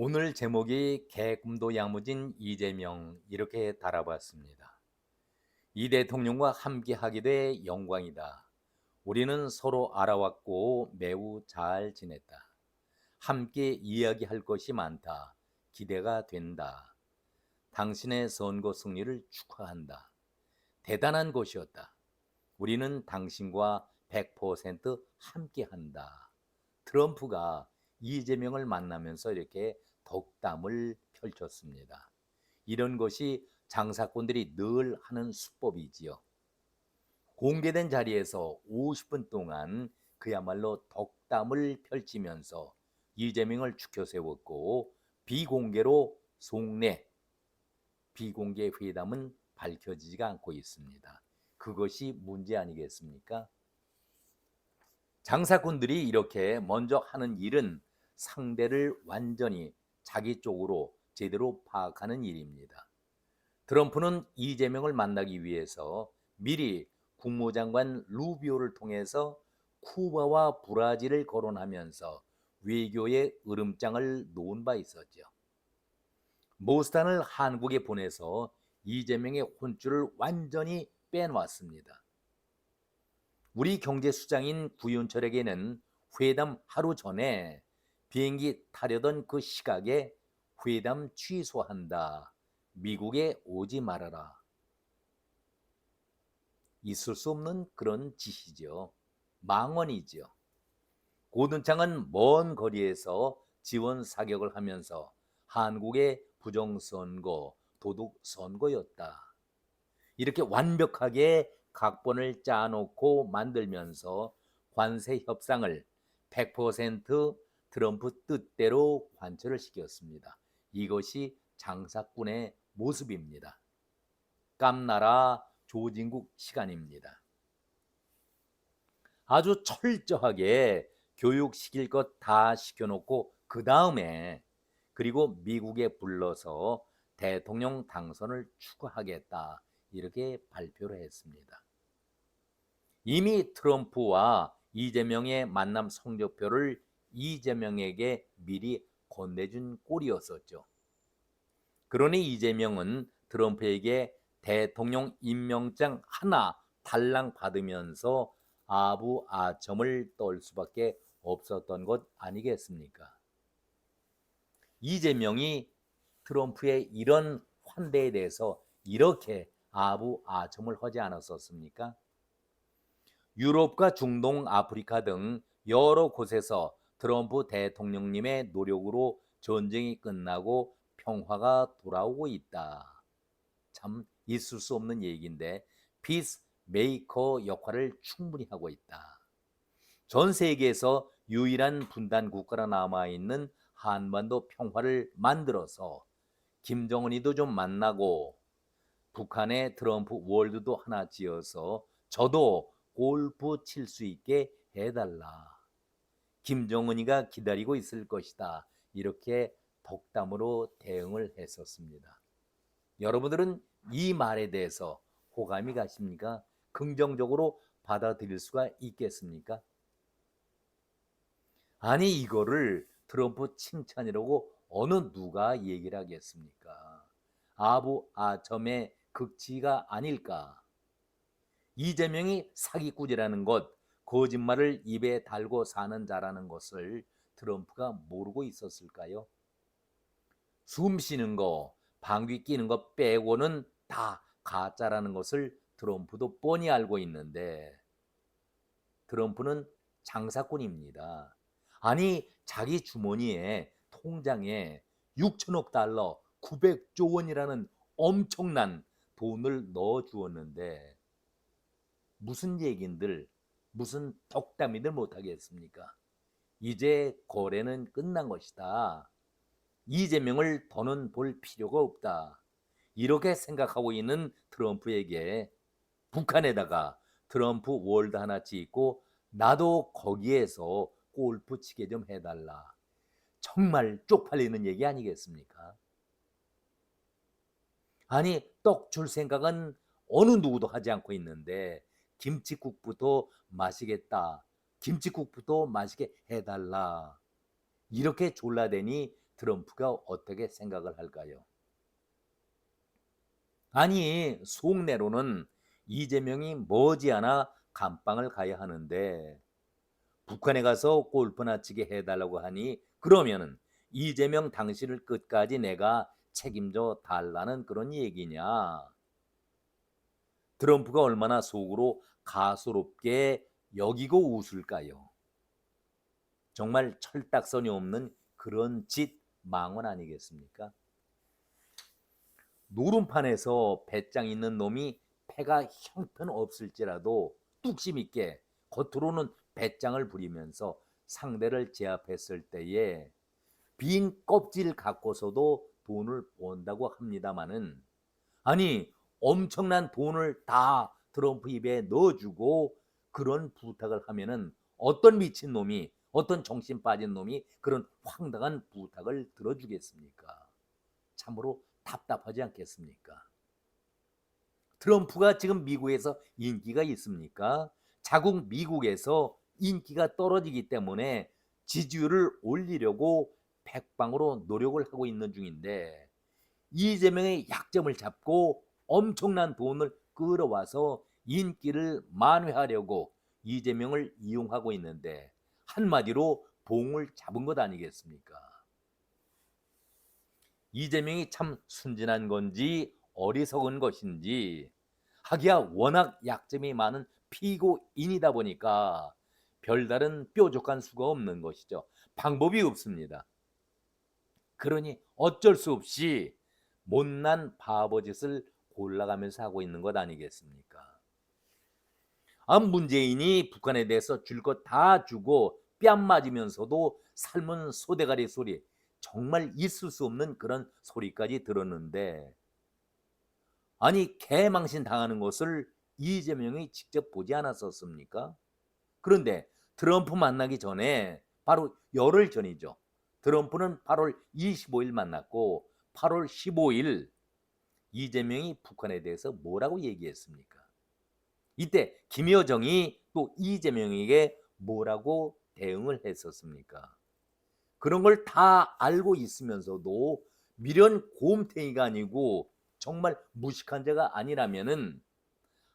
오늘 제목이 개꿈도 야무진 이재명 이렇게 달아봤습니다. 이 대통령과 함께하게 돼 영광이다. 우리는 서로 알아왔고 매우 잘 지냈다. 함께 이야기할 것이 많다. 기대가 된다. 당신의 선거 승리를 축하한다. 대단한 것이었다. 우리는 당신과 100% 함께한다. 트럼프가 이재명을 만나면서 이렇게 덕담을 펼쳤습니다. 이런 것이 장사꾼들이 늘 하는 수법이지요. 공개된 자리에서 50분 동안 그야말로 덕담을 펼치면서 이재명을 추켜 세웠고, 비공개로 속내 비공개 회담은 밝혀지지가 않고 있습니다. 그것이 문제 아니겠습니까? 장사꾼들이 이렇게 먼저 하는 일은 상대를 완전히 자기 쪽으로 제대로 파악하는 일입니다. 트럼프는 이재명을 만나기 위해서 미리 국무장관 루비오를 통해서 쿠바와 브라질을 거론하면서 외교의 으름장을 놓은 바 있었죠. 모스탄을 한국에 보내서 이재명의 혼쭐을 완전히 빼놓았습니다. 우리 경제수장인 구윤철에게는 회담 하루 전에 비행기 타려던 그 시각에 회담 취소한다. 미국에 오지 말아라. 있을 수 없는 그런 짓이죠. 망언이죠. 고든창은 먼 거리에서 지원 사격을 하면서 한국의 부정선거, 도둑선거였다. 이렇게 완벽하게 각본을 짜놓고 만들면서 관세 협상을 100% 트럼프 뜻대로 관철을 시켰습니다. 이것이 장사꾼의 모습입니다. 깜나라 조진국 시간입니다. 아주 철저하게 교육시킬 것 다 시켜놓고 그 다음에 그리고 미국에 불러서 대통령 당선을 추구하겠다 이렇게 발표를 했습니다. 이미 트럼프와 이재명의 만남 성적표를 이재명에게 미리 건네준 꼴이었었죠. 그러니 이재명은 트럼프에게 대통령 임명장 하나 달랑 받으면서 아부아첨을 떨 수밖에 없었던 것 아니겠습니까? 이재명이 트럼프의 이런 환대에 대해서 이렇게 아부아첨을 하지 않았었습니까? 유럽과 중동, 아프리카 등 여러 곳에서 트럼프 대통령님의 노력으로 전쟁이 끝나고 평화가 돌아오고 있다. 참 있을 수 없는 얘기인데 피스 메이커 역할을 충분히 하고 있다. 전 세계에서 유일한 분단 국가로 남아있는 한반도 평화를 만들어서 김정은이도 좀 만나고 북한의 트럼프 월드도 하나 지어서 저도 골프 칠 수 있게 해달라. 김정은이가 기다리고 있을 것이다. 이렇게 덕담으로 대응을 했었습니다. 여러분들은 이 말에 대해서 호감이 가십니까? 긍정적으로 받아들일 수가 있겠습니까? 아니 이거를 트럼프 칭찬이라고 어느 누가 얘기를 하겠습니까? 아부아첨의 극치가 아닐까? 이재명이 사기꾼이라는 것, 거짓말을 입에 달고 사는 자라는 것을 트럼프가 모르고 있었을까요? 숨 쉬는 거, 방귀 뀌는 거 빼고는 다 가짜라는 것을 트럼프도 뻔히 알고 있는데 트럼프는 장사꾼입니다. 아니 자기 주머니에 통장에 6천억 달러, 900조 원이라는 엄청난 돈을 넣어 주었는데 무슨 얘긴들, 무슨 덕담이들 못하겠습니까? 이제 거래는 끝난 것이다. 이재명을 더는 볼 필요가 없다. 이렇게 생각하고 있는 트럼프에게 북한에다가 트럼프 월드 하나 짓고 나도 거기에서 골프 치게 좀 해달라. 정말 쪽팔리는 얘기 아니겠습니까? 아니 떡 줄 생각은 어느 누구도 하지 않고 있는데 김치국부터 마시겠다. 김치국부터 마시게 해달라. 이렇게 졸라대니 트럼프가 어떻게 생각을 할까요? 아니, 속내로는 이재명이 머지않아 감방을 가야 하는데 북한에 가서 골프나 치게 해달라고 하니 그러면은 이재명 당신을 끝까지 내가 책임져 달라는 그런 얘기냐. 트럼프가 얼마나 속으로 가소롭게 여기고 웃을까요? 정말 철딱선이 없는 그런 짓 망언 아니겠습니까? 노름판에서 배짱 있는 놈이 패가 형편없을지라도 뚝심 있게 겉으로는 배짱을 부리면서 상대를 제압했을 때에 빈 껍질 갖고서도 돈을 번다고 합니다마는, 아니 엄청난 돈을 다 트럼프 입에 넣어주고 그런 부탁을 하면은 어떤 미친놈이, 어떤 정신 빠진 놈이 그런 황당한 부탁을 들어주겠습니까? 참으로 답답하지 않겠습니까? 트럼프가 지금 미국에서 인기가 있습니까? 자국 미국에서 인기가 떨어지기 때문에 지지율을 올리려고 백방으로 노력을 하고 있는 중인데, 이재명의 약점을 잡고 엄청난 돈을 끌어와서 인기를 만회하려고 이재명을 이용하고 있는데, 한마디로 봉을 잡은 것 아니겠습니까? 이재명이 참 순진한 건지 어리석은 것인지, 하기야 워낙 약점이 많은 피고인이다 보니까 별다른 뾰족한 수가 없는 것이죠. 방법이 없습니다. 그러니 어쩔 수 없이 못난 바보짓을 골라가면서 하고 있는 것 아니겠습니까? 문재인이 북한에 대해서 줄 것 다 주고 뺨 맞으면서도 삶은 소대가리 소리, 정말 있을 수 없는 그런 소리까지 들었는데, 아니 개망신 당하는 것을 이재명이 직접 보지 않았었습니까? 그런데 트럼프 만나기 전에 바로 열흘 전이죠. 트럼프는 8월 25일 만났고 8월 15일 이재명이 북한에 대해서 뭐라고 얘기했습니까? 이때 김여정이 또 이재명에게 뭐라고 대응을 했었습니까? 그런 걸 다 알고 있으면서도 미련 곰탱이가 아니고 정말 무식한 자가 아니라면은,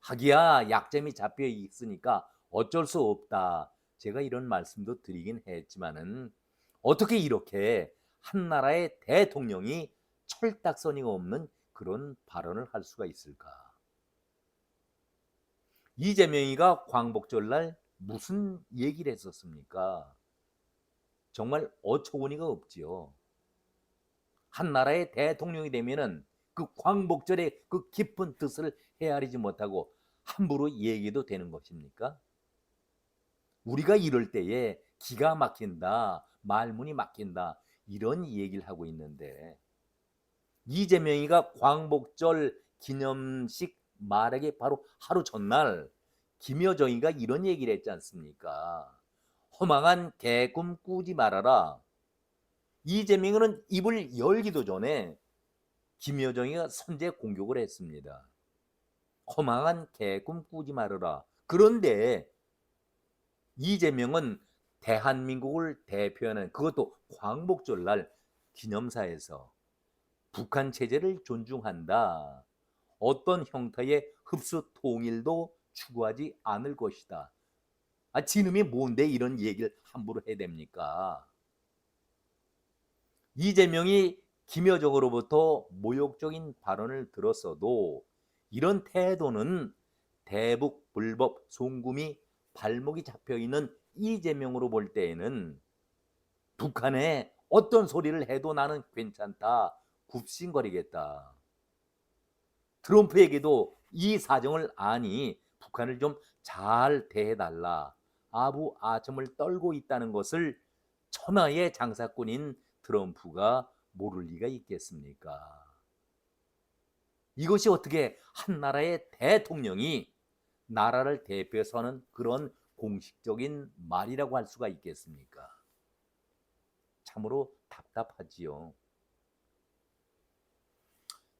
하기야 약점이 잡혀 있으니까 어쩔 수 없다, 제가 이런 말씀도 드리긴 했지만은, 어떻게 이렇게 한 나라의 대통령이 철딱서니가 없는 그런 발언을 할 수가 있을까? 이재명이가 광복절날 무슨 얘기를 했었습니까? 정말 어처구니가 없지요. 한 나라의 대통령이 되면은 그 광복절의 그 깊은 뜻을 헤아리지 못하고 함부로 얘기도 되는 것입니까? 우리가 이럴 때에 기가 막힌다, 말문이 막힌다, 이런 얘기를 하고 있는데, 이재명이가 광복절 기념식 말하기 바로 하루 전날 김여정이가 이런 얘기를 했지 않습니까? 허망한 개꿈 꾸지 말아라. 이재명은 입을 열기도 전에 김여정이가 선제 공격을 했습니다. 허망한 개꿈 꾸지 말아라. 그런데 이재명은 대한민국을 대표하는, 그것도 광복절날 기념사에서 북한 체제를 존중한다, 어떤 형태의 흡수 통일도 추구하지 않을 것이다. 지놈이 뭔데 이런 얘기를 함부로 해야 됩니까? 이재명이 김여정으로부터 모욕적인 발언을 들었어도 이런 태도는 대북 불법 송금이 발목이 잡혀있는 이재명으로 볼 때에는 북한에 어떤 소리를 해도 나는 괜찮다, 굽신거리겠다. 트럼프에게도 이 사정을 아니 북한을 좀 잘 대해달라, 아부아첨을 떨고 있다는 것을 천하의 장사꾼인 트럼프가 모를 리가 있겠습니까? 이것이 어떻게 한 나라의 대통령이 나라를 대표해서 하는 그런 공식적인 말이라고 할 수가 있겠습니까? 참으로 답답하지요.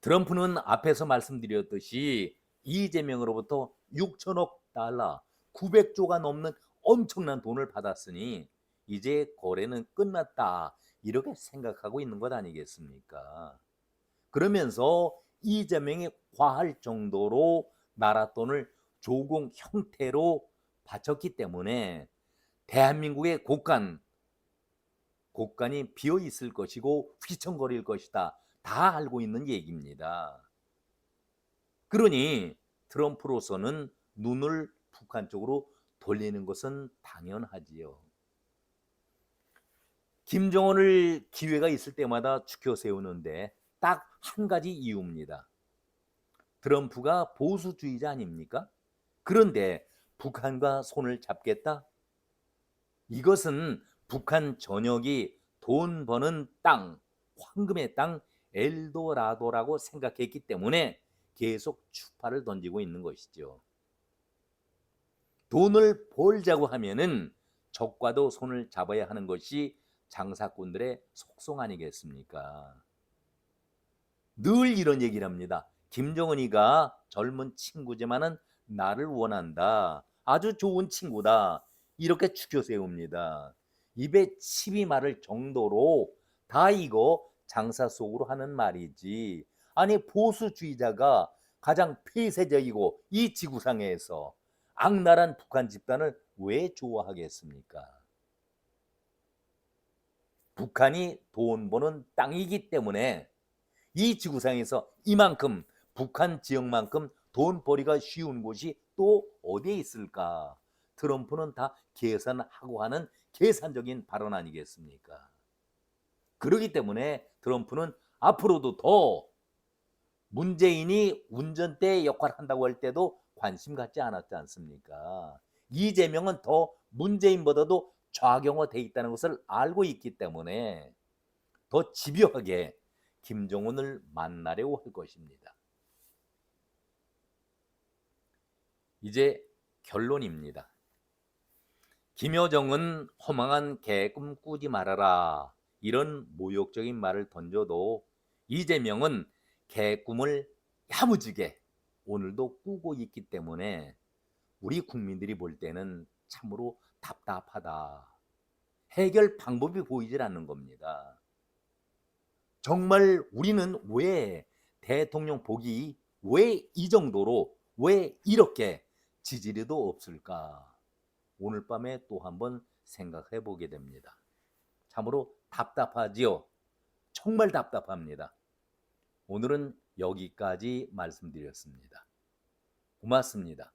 트럼프는 앞에서 말씀드렸듯이 이재명으로부터 6천억 달러, 900조가 넘는 엄청난 돈을 받았으니 이제 거래는 끝났다, 이렇게 생각하고 있는 것 아니겠습니까? 그러면서 이재명이 과할 정도로 나라 돈을 조공 형태로 바쳤기 때문에 대한민국의 곳간이 비어 있을 것이고 휘청거릴 것이다. 다 알고 있는 얘기입니다. 그러니 트럼프로서는 눈을 북한 쪽으로 돌리는 것은 당연하지요. 김정은을 기회가 있을 때마다 추켜 세우는데 딱 한 가지 이유입니다. 트럼프가 보수주의자 아닙니까? 그런데 북한과 손을 잡겠다? 이것은 북한 전역이 돈 버는 땅, 황금의 땅, 엘도라도라고 생각했기 때문에 계속 추파를 던지고 있는 것이죠. 돈을 벌자고 하면은 적과도 손을 잡아야 하는 것이 장사꾼들의 속성 아니겠습니까? 늘 이런 얘기를 합니다. 김정은이가 젊은 친구지만은 나를 원한다. 아주 좋은 친구다. 이렇게 추켜 세웁니다. 입에 침이 마를 정도로 다 이거 장사 속으로 하는 말이지. 아니 보수주의자가 가장 폐쇄적이고 이 지구상에서 악랄한 북한 집단을 왜 좋아하겠습니까? 북한이 돈 버는 땅이기 때문에 이 지구상에서 이만큼 북한 지역만큼 돈벌이가 쉬운 곳이 또 어디에 있을까? 트럼프는 다 계산하고 하는 계산적인 발언 아니겠습니까? 그렇기 때문에 트럼프는 앞으로도 더 문재인이 운전대 역할을 한다고 할 때도 관심 갖지 않았지 않습니까? 이재명은 더 문재인보다도 좌경화돼 있다는 것을 알고 있기 때문에 더 집요하게 김정은을 만나려고 할 것입니다. 이제 결론입니다. 김여정은 허망한 계꿈 꾸지 말아라. 이런 모욕적인 말을 던져도 이재명은 계꿈을 야무지게 오늘도 꾸고 있기 때문에 우리 국민들이 볼 때는 참으로 답답하다. 해결 방법이 보이질 않는 겁니다. 정말 우리는 왜 대통령 복이 왜 이 정도로 왜 이렇게 지지리도 없을까? 오늘 밤에 또 한번 생각해 보게 됩니다. 참으로 답답하지요. 정말 답답합니다. 오늘은 여기까지 말씀드렸습니다. 고맙습니다.